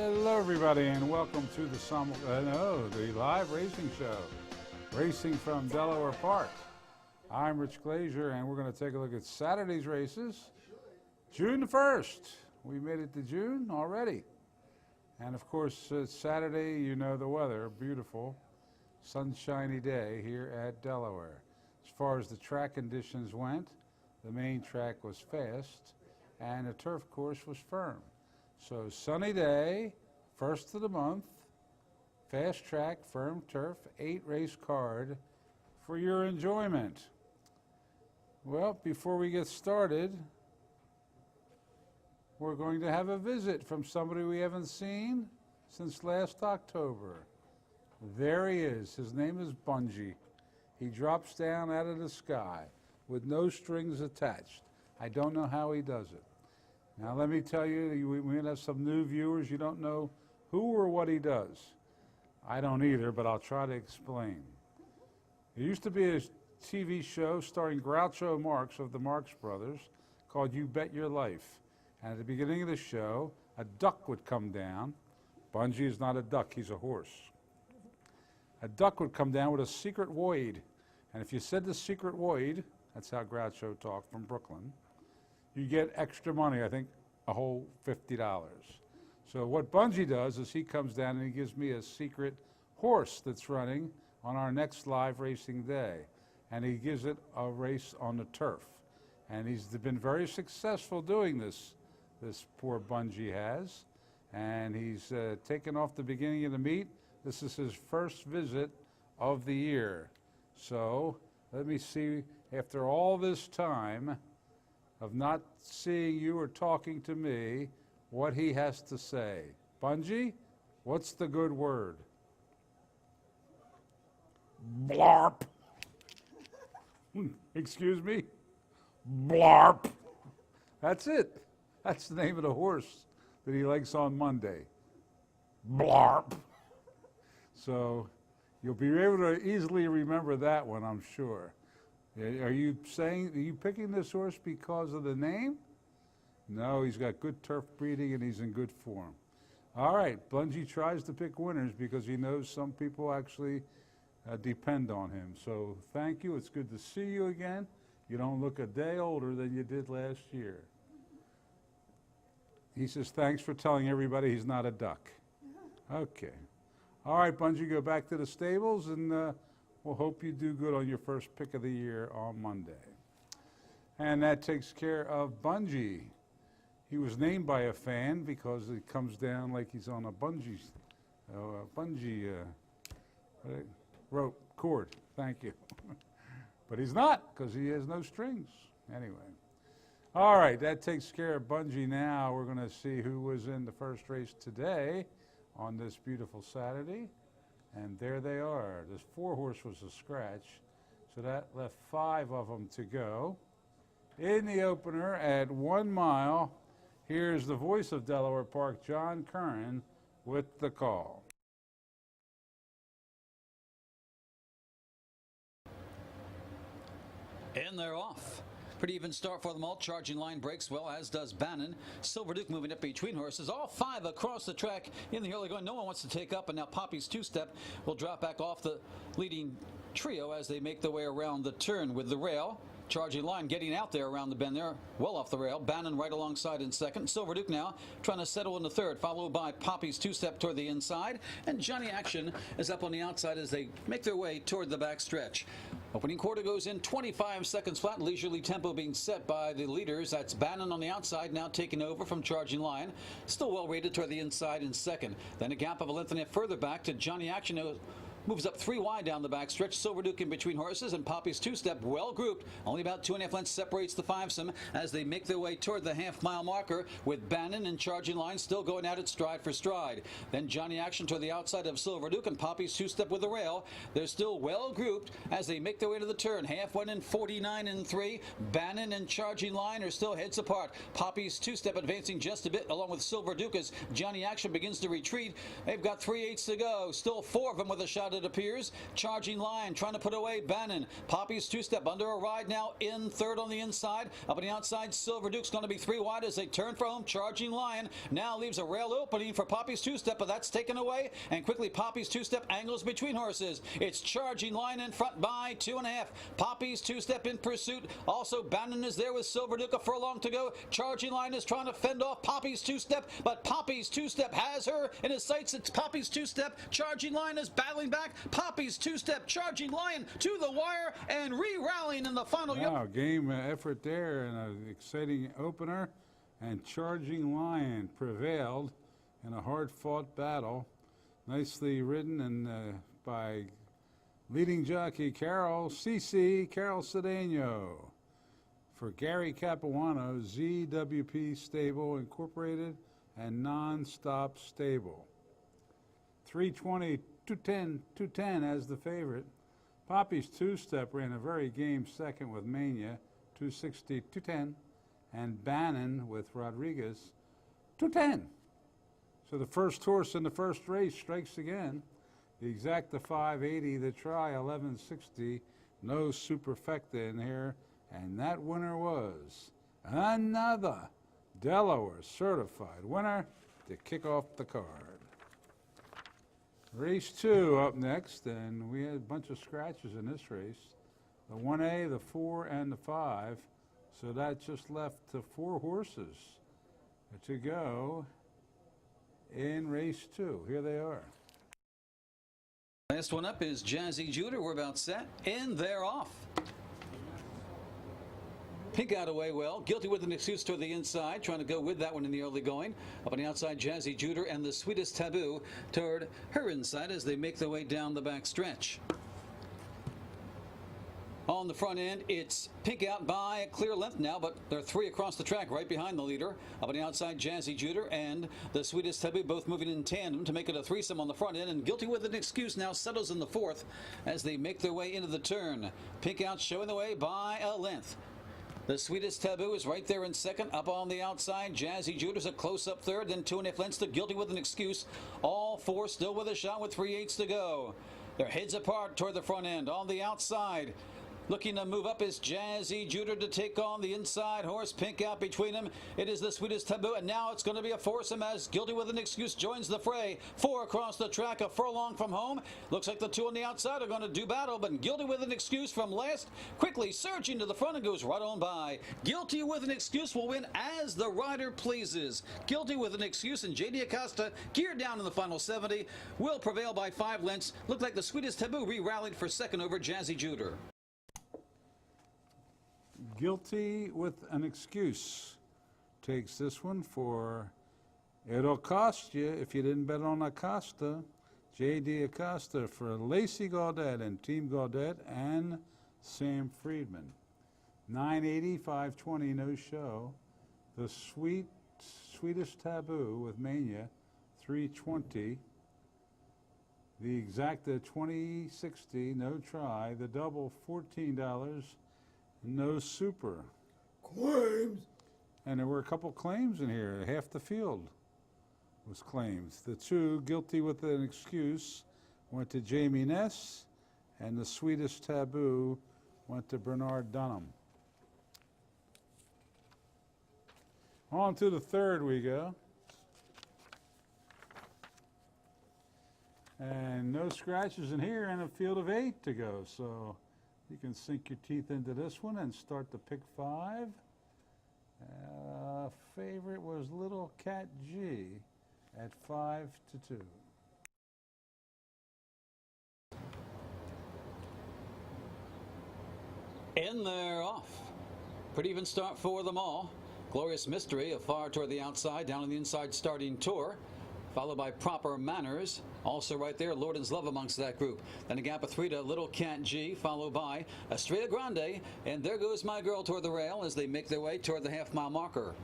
Hello, everybody, and welcome to the live racing show, racing from Delaware Park. I'm Rich Glazier, and we're going to take a look at Saturday's races. June the 1st. We made it to June already. And, of course, Saturday, you know the weather, beautiful, sunshiny day here at Delaware. As far as the track conditions went, the main track was fast, and the turf course was firm. So sunny day, first of the month, fast track, firm turf, 8-race card for your enjoyment. Well, before we get started, we're going to have a visit from somebody we haven't seen since last October. There he is. His name is Bungie. He drops down out of the sky with no strings attached. I don't know how he does it. Now, let me tell you, we may have some new viewers. You don't know who or what he does. I don't either, but I'll try to explain. There used to be a TV show starring Groucho Marx of the Marx Brothers called You Bet Your Life. And at the beginning of the show, a duck would come down. Bungie is not a duck, he's a horse. A duck would come down with a secret void. And if you said the secret void, that's how Groucho talked from Brooklyn, you get extra money, I think a whole $50. So what Bungie does is he comes down and he gives me a secret horse that's running on our next live racing day. And he gives it a race on the turf. And he's been very successful doing this poor Bungie has. And he's taken off the beginning of the meet. This is his first visit of the year. So let me see, after all this time of not seeing you or talking to me, what he has to say. Bungie, what's the good word? Blarp. Excuse me? Blarp. That's it. That's the name of the horse that he likes on Monday. Blarp. So you'll be able to easily remember that one, I'm sure. Are you picking this horse because of the name? No, he's got good turf breeding and he's in good form. All right, Bungie tries to pick winners because he knows some people actually depend on him. So thank you. It's good to see you again. You don't look a day older than you did last year. He says, thanks for telling everybody he's not a duck. Okay. All right, Bungie, go back to the stables, and we'll hope you do good on your first pick of the year on Monday. And that takes care of Bungie. He was named by a fan because he comes down like he's on a bungee rope cord. Thank you. But he's not, because he has no strings. Anyway. All right, that takes care of Bungie. Now we're going to see who was in the first race today on this beautiful Saturday. And there they are. This 4-horse was a scratch, so that left 5 of them to go. In the opener at 1 mile, here's the voice of Delaware Park, John Curran, with the call. And they're off. Pretty even start for them all. Charging line breaks well, as does Bannon. Silver Duke moving up between horses. All 5 across the track in the early going. No one wants to take up, and now Poppy's two-step will drop back off the leading trio as they make their way around the turn with the rail. Charging line getting out there around the bend there, well off the rail. Bannon right alongside in second. Silver Duke now trying to settle in the third, followed by Poppy's two-step toward the inside. And Johnny Action is up on the outside as they make their way toward the back stretch. Opening quarter goes in 25 seconds flat. Leisurely tempo being set by the leaders. That's Bannon on the outside, now taking over from Charging Line. Still well rated toward the inside in second. Then a gap of a length and a half further back to Johnny Action, who moves up 3 wide down the back stretch. Silver Duke in between horses, and Poppy's two-step well grouped. Only about 2.5 lengths separates the fivesome as they make their way toward the half-mile marker, with Bannon and Charging Line still going at it stride for stride. Then Johnny Action to the outside of Silver Duke, and Poppy's two-step with the rail. They're still well grouped as they make their way to the turn. Half went in 49 and 3. Bannon and Charging Line are still heads apart. Poppy's two-step advancing just a bit along with Silver Duke as Johnny Action begins to retreat. They've got 3/8 to go. Still 4 of them with a shot it appears. Charging Lion trying to put away Bannon. Poppy's two-step under a ride now in third on the inside. Up on the outside, Silver Duke's going to be three wide as they turn for home. Charging Lion now leaves a rail opening for Poppy's two-step, but that's taken away. And quickly, Poppy's two-step angles between horses. It's Charging Lion in front by 2.5. Poppy's two-step in pursuit. Also, Bannon is there with Silver Duke a furlong to go. Charging Lion is trying to fend off Poppy's two-step, but Poppy's two-step has her in his sights. It's Poppy's two-step. Charging Lion is battling back. Poppy's two-step. Charging Lion to the wire and re-rallying in the final. Wow, game effort there and an exciting opener. And Charging Lion prevailed in a hard-fought battle. Nicely ridden and by leading jockey Carol Cedeno for Gary Capuano, ZWP Stable Incorporated and Non-Stop Stable. 320, 210, 210 as the favorite. Poppy's two-step ran a very game second with Mania, 260, 210, and Bannon with Rodriguez, 210. So the first horse in the first race strikes again. The Exacta 580, the Try 1160, no superfecta in here, and that winner was another Delaware certified winner to kick off the card. Race 2 up next, and we had a bunch of scratches in this race. The 1A, the 4, and the 5. So that just left the 4 horses to go in race 2. Here they are. Last one up is Jazzy Juder. We're about set, and they're off. Pink out away well. Guilty with an excuse toward the inside. Trying to go with that one in the early going. Up on the outside, Jazzy Juder and the Sweetest Taboo toward her inside as they make their way down the back stretch. On the front end, it's Pink out by a clear length now, but there are 3 across the track right behind the leader. Up on the outside, Jazzy Juder and the Sweetest Taboo both moving in tandem to make it a threesome on the front end. And Guilty with an excuse now settles in the 4th as they make their way into the turn. Pink out showing the way by a length. The Sweetest Taboo is right there in second. Up on the outside, Jazzy Juder's a close-up third, then 2.5 lengths to Guilty with an excuse. All 4 still with a shot with 3/8 to go. They're heads apart toward the front end. On the outside, looking to move up is Jazzy Juder to take on the inside horse. Pink out between them. It is the Sweetest Taboo, and now it's going to be a foursome as Guilty with an excuse joins the fray. 4 across the track, a furlong from home. Looks like the 2 on the outside are going to do battle, but Guilty with an excuse from last quickly surging to the front and goes right on by. Guilty with an excuse will win as the rider pleases. Guilty with an excuse and J.D. Acosta, geared down in the final 70, will prevail by 5 lengths. Looked like the Sweetest Taboo re-rallied for second over Jazzy Juder. Guilty with an excuse takes this one for it'll cost you if you didn't bet on Acosta. J.D. Acosta for Lacey Gaudet and Team Gaudet and Sam Friedman. 980, 520, no show. The Sweetest Taboo with Mania, 320. The Exacta 2060, no try. The double $14. No super. Claims. And there were a couple claims in here. Half the field was claims. The 2 Guilty with an excuse went to Jamie Ness, and the Sweetest Taboo went to Bernard Dunham. On to the 3rd we go. And no scratches in here and a field of 8 to go. So you can sink your teeth into this one and start to pick 5. Favorite was Little Cat G at 5-2. And they're off. Pretty even start for them all. Glorious Mystery, a far toward the outside, down on the inside starting tour. Followed by Proper Manners. Also right there, Lorden's Love amongst that group. Then a gap of 3 to Little Cat G, followed by Estrella Grande. And there goes My Girl toward the rail as they make their way toward the half-mile marker.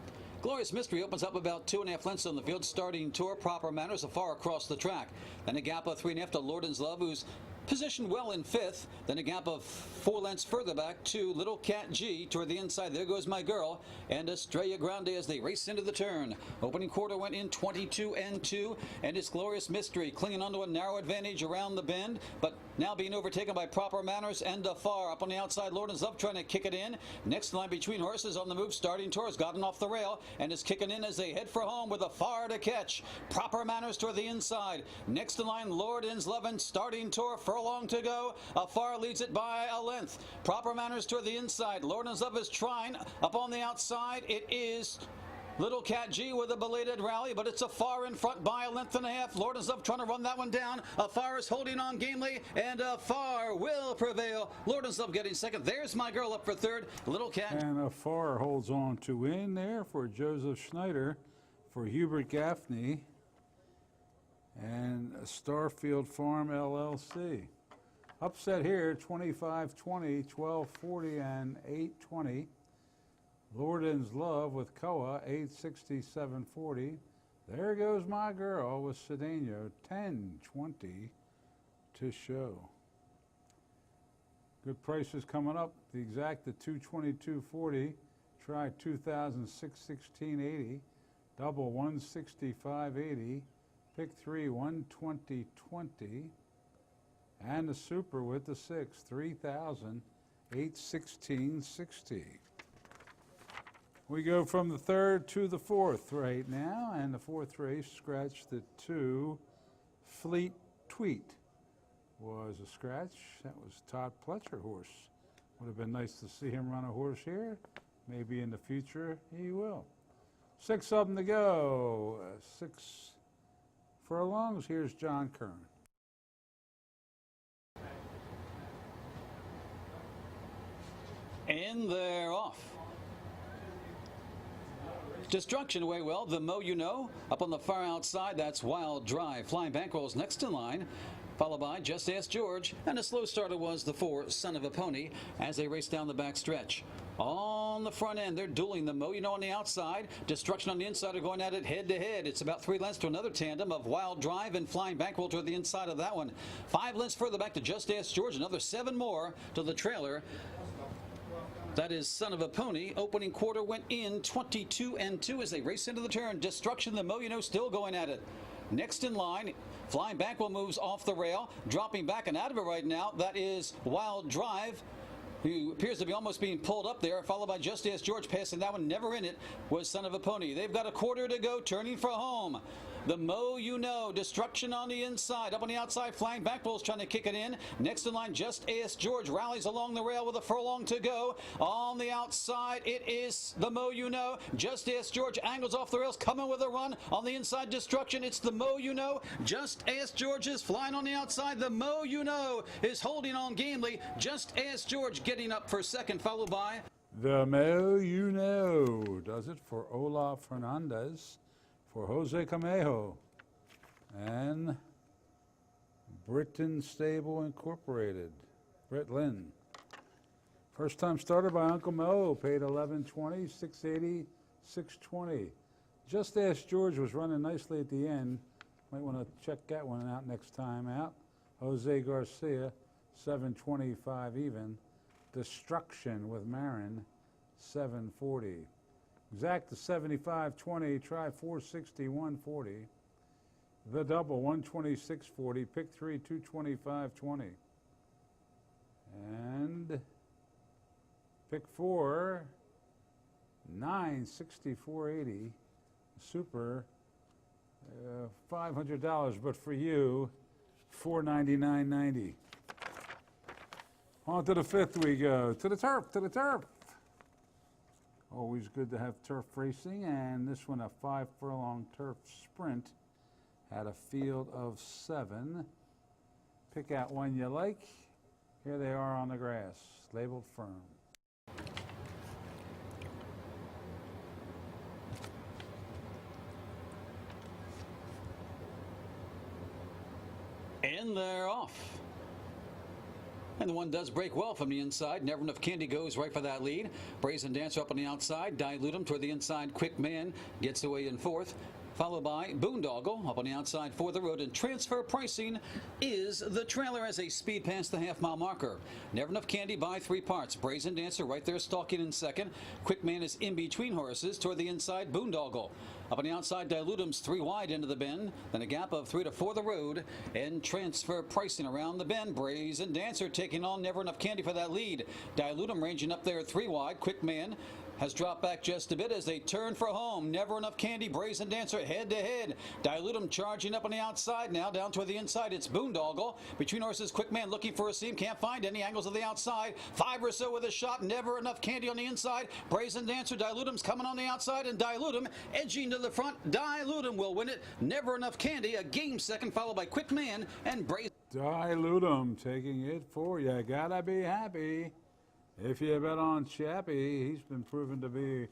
Glorious Mystery opens up about 2.5 lengths on the field, starting tour. Proper Manners, a far across the track. Then a gap of 3.5 to Lorden's Love, who's Positioned well in fifth, then a gap of 4 lengths further back to Little Cat G toward the inside. There goes My Girl and Estrella Grande as they race into the turn. Opening quarter went in 22-2, and it's Glorious Mystery clinging onto a narrow advantage around the bend, but now being overtaken by Proper Manners and Afar. Up on the outside, Lord and Love trying to kick it in. Next line between horses on the move, starting towards, gotten off the rail and is kicking in as they head for home with Afar to catch. Proper Manners toward the inside. Next in line, Lord and Love and starting tour, furlong to go. Afar leads it by a length. Proper Manners toward the inside. Lord and Love is trying. Up on the outside, it is Little Cat G with a belated rally, but it's Afar in front by a length and a half. Lord and Love trying to run that one down. Afar is holding on gamely, and Afar will prevail. Lord and Love getting second. There's My Girl up for third. Little Cat. And Afar holds on to win there for Joseph Schneider, for Hubert Gaffney, and Starfield Farm LLC. Upset here, 25-20, 12-40, and 8-20. Lorden's Love with Koa, 867.40. There goes My Girl with Cedeno, 10.20 to show. Good prices coming up. The exact at 222.40. Try 2006-16.80. Double 165.80. Pick 3 120.20. And the super with the 6, 3,816.60. We go from the third to the fourth right now, and the fourth race scratched the 2. Fleet Tweet was a scratch. That was Todd Pletcher horse. Would have been nice to see him run a horse here. Maybe in the future he will. 6 of them to go. 6 furlongs. Here's John Kern. And they're off. Destruction away well. The Mo You Know. Up on the far outside, that's Wild Drive. Flying Bankrolls next in line, followed by Just Ask George. And a slow starter was the 4, Son of a Pony, as they race down the back stretch. On the front end, they're dueling. The Mo You Know on the outside. Destruction on the inside are going at it head to head. It's about 3 lengths to another tandem of Wild Drive and Flying Bankroll to the inside of that one. 5 lengths further back to Just Ask George. Another 7 more to the trailer. That is Son of a Pony. Opening quarter went in 22-2 as they race into the turn. Destruction, the Mo You Know still going at it. Next in line, Flying Bankwell moves off the rail, dropping back and out of it right now. That is Wild Drive, who appears to be almost being pulled up there, followed by Just Ask George passing that one. Never in it was Son of a Pony. They've got a quarter to go, turning for home. The Mo You Know, Destruction on the inside. Up on the outside, Flying Bankroll's trying to kick it in. Next in line, Just Ask George rallies along the rail with a furlong to go. On the outside, it is the Mo You Know. Just Ask George angles off the rails, coming with a run. On the inside, Destruction. It's the Mo You Know. Just Ask George is flying on the outside. The Mo You Know is holding on gamely. Just Ask George getting up for second, followed by The Mo You Know does it for Olaf Hernandez, for Jose Camejo, and Britain Stable Incorporated, Brett Lynn. First time starter by Uncle Mo, paid $11.20, $6.80, $6.20. Just Ask George was running nicely at the end. Might want to check that one out next time out. Jose Garcia, $7.25 even. Destruction with Marin, $7.40. Exact to 75.20, try 461.40. The double 126.40, pick 3 225.20. And pick 4 964.80. Super $500, but for you $499.90. On to the fifth we go. To the turf, to the turf. Always good to have turf racing, and this one a 5 furlong turf sprint. Had a field of 7. Pick out one you like. Here they are on the grass, labeled firm. and they're off. And the one does break well from the inside. Never Enough Candy goes right for that lead. Brazen Dancer up on the outside. Dilute him toward the inside. Quick Man gets away in fourth. followed by Boondoggle up on the outside for the road, and transfer pricing is the trailer as they speed past the half-mile marker. Never Enough Candy by 3 parts. Brazen Dancer right there stalking in second. Quick Man is in between horses toward the inside. Boondoggle up on the outside. Dilutum's 3 wide into the bend, then a gap of 3 to 4 the road, and transfer pricing around the bend. Brazen Dancer taking on Never Enough Candy for that lead. Dilutum ranging up there 3 wide. Quick Man has dropped back just a bit as they turn for home. Never Enough Candy, Brazen Dancer head to head. Dilutum charging up on the outside now, down toward the inside. It's Boondoggle. Between horses, Quick Man looking for a seam, can't find any angles of the outside. 5 or so with a shot. Never Enough Candy on the inside. Brazen Dancer, Dilutum's coming on the outside, and Dilutum edging to the front. Dilutum will win it. Never Enough Candy, a game second, followed by Quick Man and Brazen. Dilutum taking it for you. Gotta be happy. If you bet on Chappie, he's been proven to be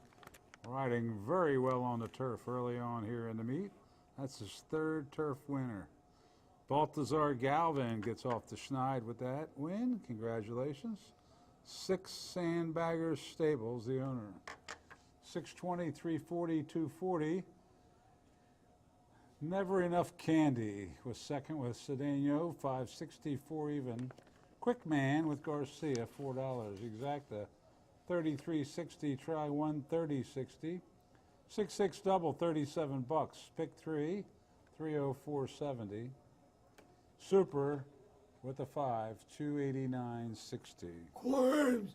riding very well on the turf early on here in the meet. That's his 3rd turf winner. Baltazar Galvin gets off the schneid with that win. Congratulations. 6 Sandbaggers Stables, the owner. 620, 340, 240. Never Enough Candy was second with Cedeno, 564 even. Quick Man with Garcia, $4. Exacta, 33.60. Try 1, 30.60. 6-6 double, $37. Pick 3, 304.70. Super with a 5, 289.60. Claims.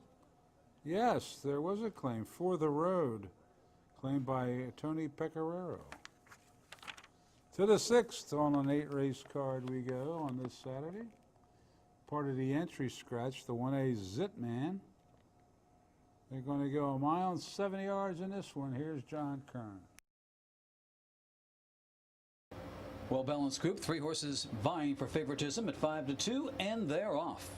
Yes, there was a claim for the road, claimed by Tony Pecoraro. To the 6th on an 8 race card we go on this Saturday. Part of the entry scratch, the 1A Zitman. They're going to go 1 mile and 70 yards in this one. Here's John Kern. Well-balanced group, 3 horses vying for favoritism at 5 to 2, and they're off.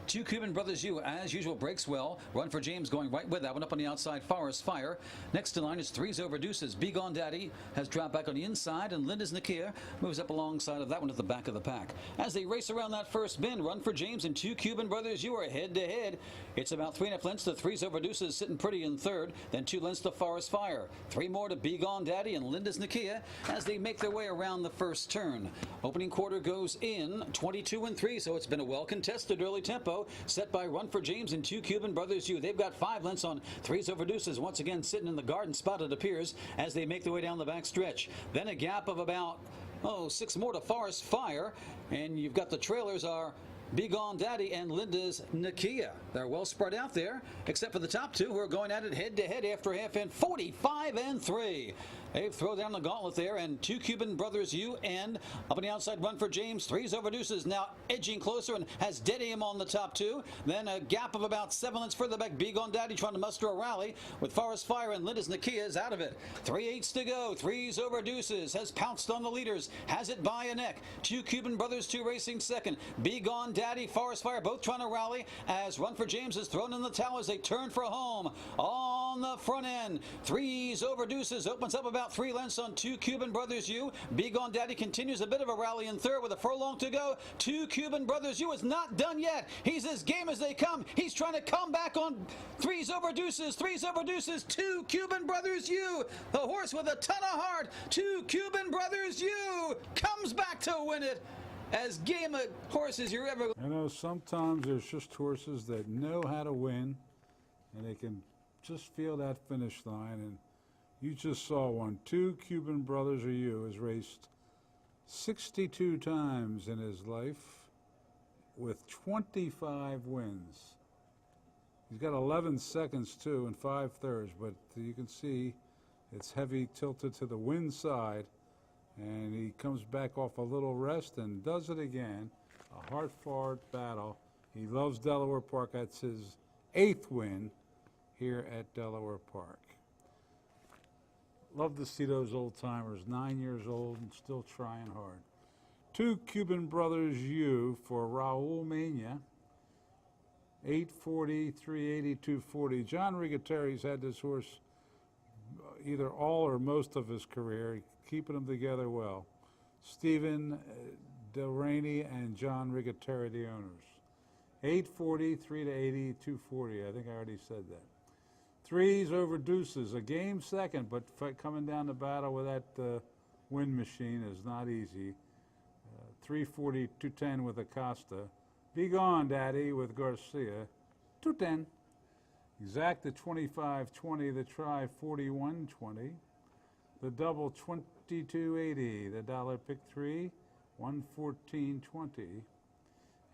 2 Cuban Brothers U, as usual, breaks well. Run for James going right with that one up on the outside. Forest Fire. Next in line is 3 Over Deuces. Be Gone Daddy has dropped back on the inside, and Linda's Nakia moves up alongside of that one at the back of the pack. As they race around that first bend, Run for James and 2 Cuban Brothers U are head to head. It's about 3.5 lengths to 3 Over Deuces sitting pretty in third, then 2 lengths to Forest Fire. 3 more to Be Gone Daddy and Linda's Nakia as they make their way around the first turn. Opening quarter goes in 22 and 3, so it's been a well-contested early tempo set by Run for James and 2 Cuban Brothers U. They've got 5 lengths on 3's Over Deuces, once again sitting in the garden spot, it appears, as they make their way down the back stretch. Then a gap of about 6 more to Forest Fire, and you've got the trailers are Be Gone Daddy and Linda's Nakia. They're well spread out there, except for the top 2 who are going at it head-to-head after a half in 45 and 3. They throw down the gauntlet there, and 2 Cuban Brothers U and up on the outside Run for James. 3's Over Deuces now edging closer and has dead aim on the top 2. Then a gap of about 7 lengths further back. Be Gone Daddy trying to muster a rally with Forest Fire, and Linda's Nakia is out of it. 3/8 to go. 3's Over Deuces has pounced on the leaders, has it by a neck. 2 Cuban Brothers 2 racing second. Be Gone Daddy, Forest Fire both trying to rally as Run for James is thrown in the towel as they turn for home. On the front end, 3's Over Deuces opens up about 3 lengths on 2 Cuban Brothers U. Be Gone Daddy continues a bit of a rally in third with a furlong to go. 2 Cuban Brothers U is not done yet. He's as game as they come. He's trying to come back on 3's Over Deuces. 3's Over Deuces, 2 Cuban Brothers U. The horse with a ton of heart. 2 Cuban Brothers U comes back to win it. As game of horses you're ever. You know, sometimes there's just horses that know how to win, and they can just feel that finish line. And you just saw one. 2 Cuban Brothers or You has raced 62 times in his life with 25 wins. He's got 11 seconds too and 5/3, but you can see it's heavy tilted to the wind side, and he comes back off a little rest and does it again. A hard-fought battle. He loves Delaware Park. That's his 8th win here at Delaware Park. Love to see those old timers, 9 years old and still trying hard. 2 Cuban Brothers U for Raul Mania. 840, 380, 240. John Rigatteri's had this horse either all or most of his career, keeping them together well. Stephen Delraney and John Rigatteri, the owners. 840, 3 to 80, 240. I think I already said that. Threes over deuces. A game second, but coming down the battle with that wind machine is not easy. 340, 210 with Acosta. Be gone, Daddy, with Garcia. 210. Exacta 25-20. The try 41-20. The double 22.80. The dollar pick three 114.20.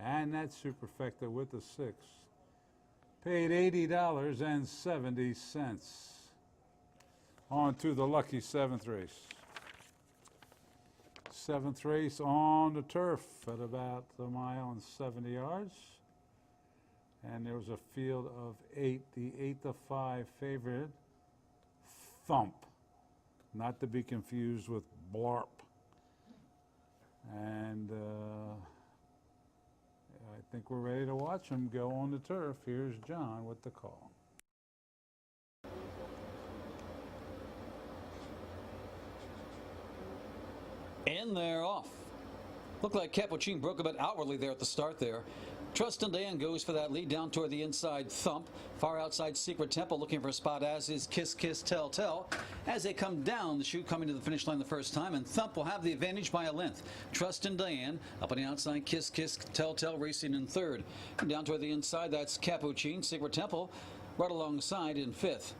And that superfecta with the six. Paid $80.70. On to the lucky seventh race. Seventh race on the turf at about a mile and 70 yards. And there was a field of 8. The 8-5 favorite, Thump. Not to be confused with Blarp. And I think we're ready to watch him go on the turf. Here's John with the call. And they're off. Looked like Capuchin broke a bit outwardly there at the start there. Trust and Dan goes for that lead down toward the inside. Thump, far outside Secret Temple, looking for a spot, as is Kiss Kiss Tell Tell. As they come down the chute, coming to the finish line the first time, and Thump will have the advantage by a length. Trust and Diane up on the outside. Kiss Kiss Tell Tell racing in third. And down toward the inside, that's Capuchin. Secret Temple right alongside in fifth.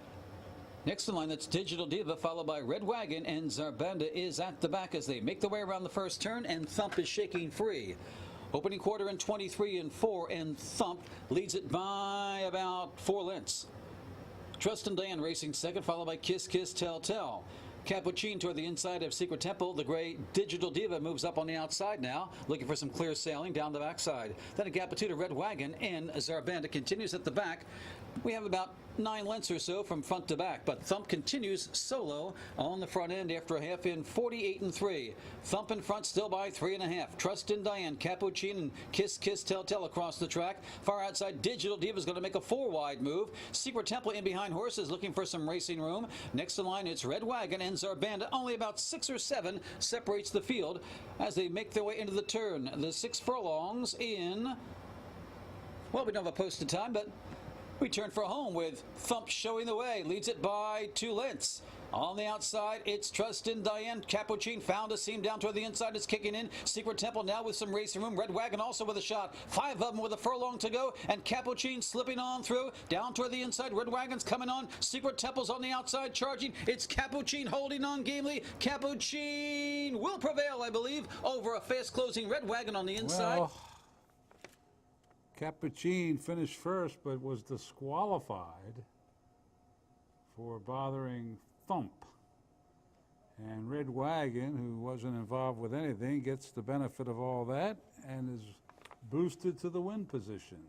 Next in line, that's Digital Diva, followed by Red Wagon, and Zarbanda is at the back as they make their way around the first turn, and Thump is shaking free. Opening quarter in 23-4, and Thump leads it by about 4 lengths. Trust and Dan racing second, followed by Kiss Kiss Tell Tell. Capuchin toward the inside of Secret Temple. The gray Digital Diva moves up on the outside now, looking for some clear sailing down the backside. Then a gap to Red Wagon, and Zarbanda continues at the back. We have about 9 lengths or so from front to back, but Thump continues solo on the front end after a half in 48-3. Thump in front still by 3.5. Trust in Diane, Capuchin, and Kiss Kiss Tell Tell across the track. Far outside, Digital Diva is going to make a 4-wide move. Secret Temple in behind horses looking for some racing room. Next in line, it's Red Wagon and Zarbanda. Only about 6 or 7 separates the field as they make their way into the turn. The 6 furlongs in, well, we don't have a posted time, but we turn for home with Thump showing the way. Leads it by 2 lengths. On the outside, it's Trust in Diane. Capuchin found a seam down toward the inside. It's kicking in. Secret Temple now with some racing room. Red Wagon also with a shot. 5 of them with a furlong to go. And Capuchin slipping on through. Down toward the inside. Red Wagon's coming on. Secret Temple's on the outside charging. It's Capuchin holding on gamely. Capuchin will prevail, I believe, over a fast closing Red Wagon on the inside. Well, Capuchin finished first, but was disqualified for bothering Thump. And Red Wagon, who wasn't involved with anything, gets the benefit of all that and is boosted to the win position.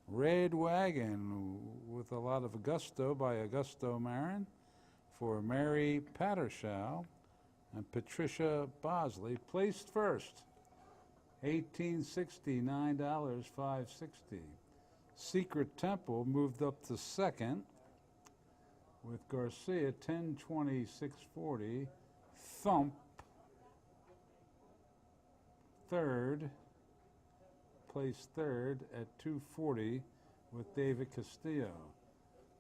Red Wagon with a lot of gusto by Augusto Marin for Mary Pattershaw and Patricia Bosley placed first. $18.60, $9.560. Secret Temple moved up to second with Garcia, $10.20, $6.40. Thump, third, placed third at $2.40 with David Castillo.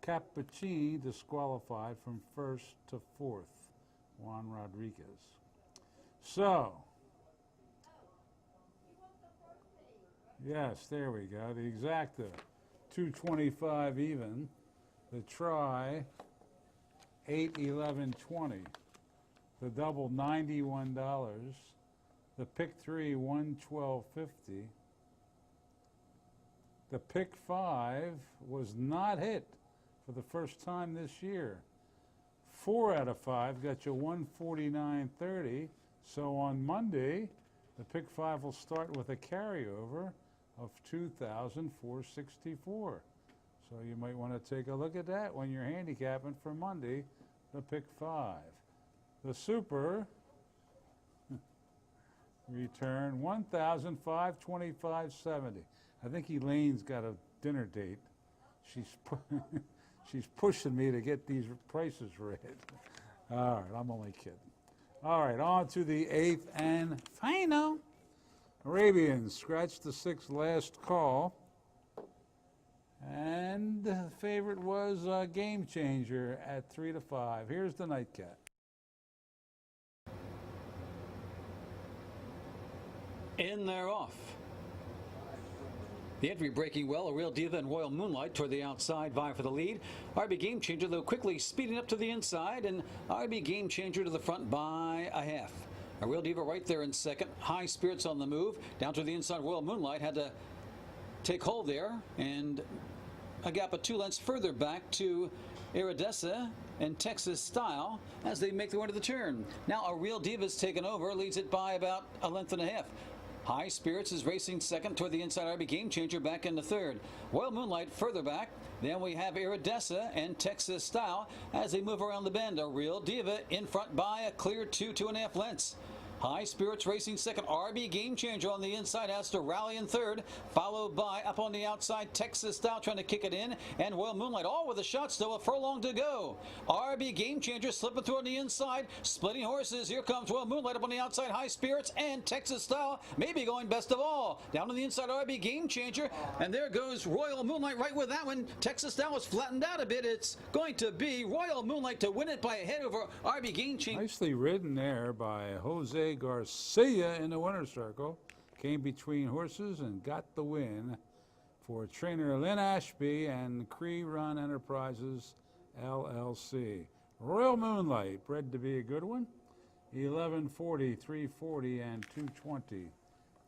Capuchin disqualified from first to fourth, Juan Rodriguez. So, yes, there we go. The exacta, 225 even. The try, 811.20. The double, $91. The pick three, $112.50. The pick five was not hit for the first time this year. 4 out of 5 got you $149.30. So on Monday, the pick five will start with a carryover of $2,464. So you might want to take a look at that when you're handicapping for Monday, the pick five. The super return $1,525.70. I think Elaine's got a dinner date. She's pushing me to get these prices read. All right, I'm only kidding. All right, on to the 8th and final. Arabians scratched the 6th last call. And the favorite was Game Changer at 3 to 5. Here's the nightcap. In there off. The entry breaking well, A Real Diva and Royal Moonlight toward the outside, vie for the lead. RB Game Changer, though, quickly speeding up to the inside, and RB Game Changer to the front by a half. A Real Diva right there in second. High Spirits on the move. Down to the inside, Royal Moonlight had to take hold there, and a gap of 2 lengths further back to Iridessa and Texas Style as they make their way to the turn. Now A Real Diva's taken over, leads it by about a length and a half. High Spirits is racing second toward the inside. RB Game Changer back in the third. Royal Moonlight further back. Then we have Iridessa and Texas Style as they move around the bend. A Real Diva in front by a clear 2.5 lengths. High Spirits racing second. RB Game Changer on the inside has to rally in third, followed by up on the outside Texas Style trying to kick it in, and Royal Moonlight all with a shot, still a furlong to go. RB Game Changer slipping through on the inside, splitting horses. Here comes Royal Moonlight up on the outside. High Spirits and Texas Style maybe going best of all. Down on the inside RB Game Changer, and there goes Royal Moonlight right with that one. Texas Style is flattened out a bit. It's going to be Royal Moonlight to win it by a head over RB Game Changer. Nicely ridden there by Jose Garcia in the winner's circle. Came between horses and got the win for trainer Lynn Ashby and Cree Run Enterprises LLC. Royal Moonlight, bred to be a good one. 1140, 340, and 220.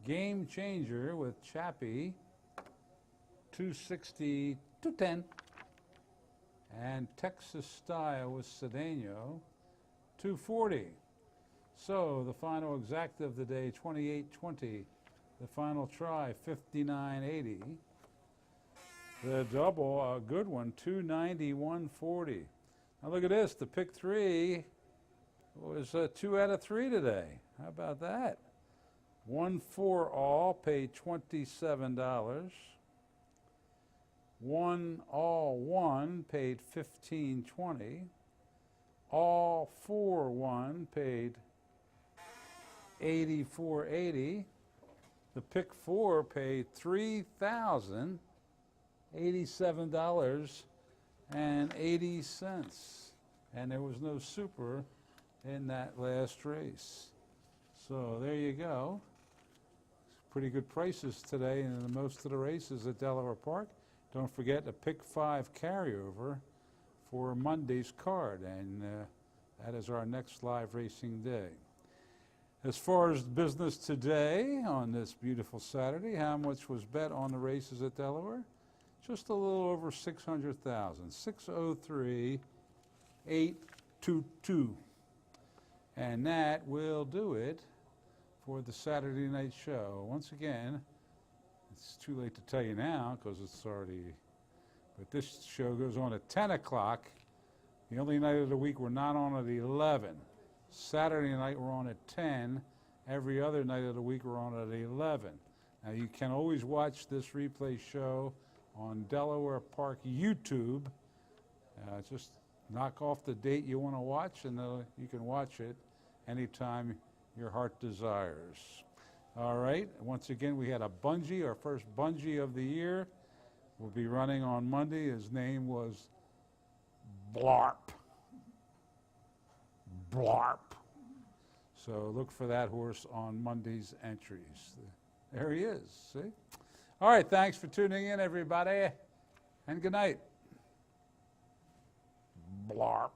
Game Changer with Chappie, 260, 210. And Texas Style with Cedeno, 240. So the final exact of the day, 28.20. The final try, 59.80. The double, a good one, 290, 140. Now look at this, the pick 3 was 2 out of 3 today. How about that? 1-4 all, paid $27. 1 all 1 paid $15.20. All 4-1 paid $84.80. The pick 4 paid $3,087.80, and there was no super in that last race. So there you go. Pretty good prices today in most of the races at Delaware Park. Don't forget a pick 5 carryover for Monday's card, and that is our next live racing day. As far as business today on this beautiful Saturday, how much was bet on the races at Delaware? Just a little over 600,000, 603,822. And that will do it for the Saturday night show. Once again, it's too late to tell you now because it's already, but this show goes on at 10 o'clock. The only night of the week we're not on at 11. Saturday night we're on at 10. Every other night of the week we're on at 11. Now you can always watch this replay show on Delaware Park YouTube. Just knock off the date you want to watch, and you can watch it anytime your heart desires. All right, once again we had a bungee, our first bungee of the year. We'll be running on Monday. His name was Blarp. Blarp. So look for that horse on Monday's entries. There he is, see? All right, thanks for tuning in, everybody, and good night. Blarp.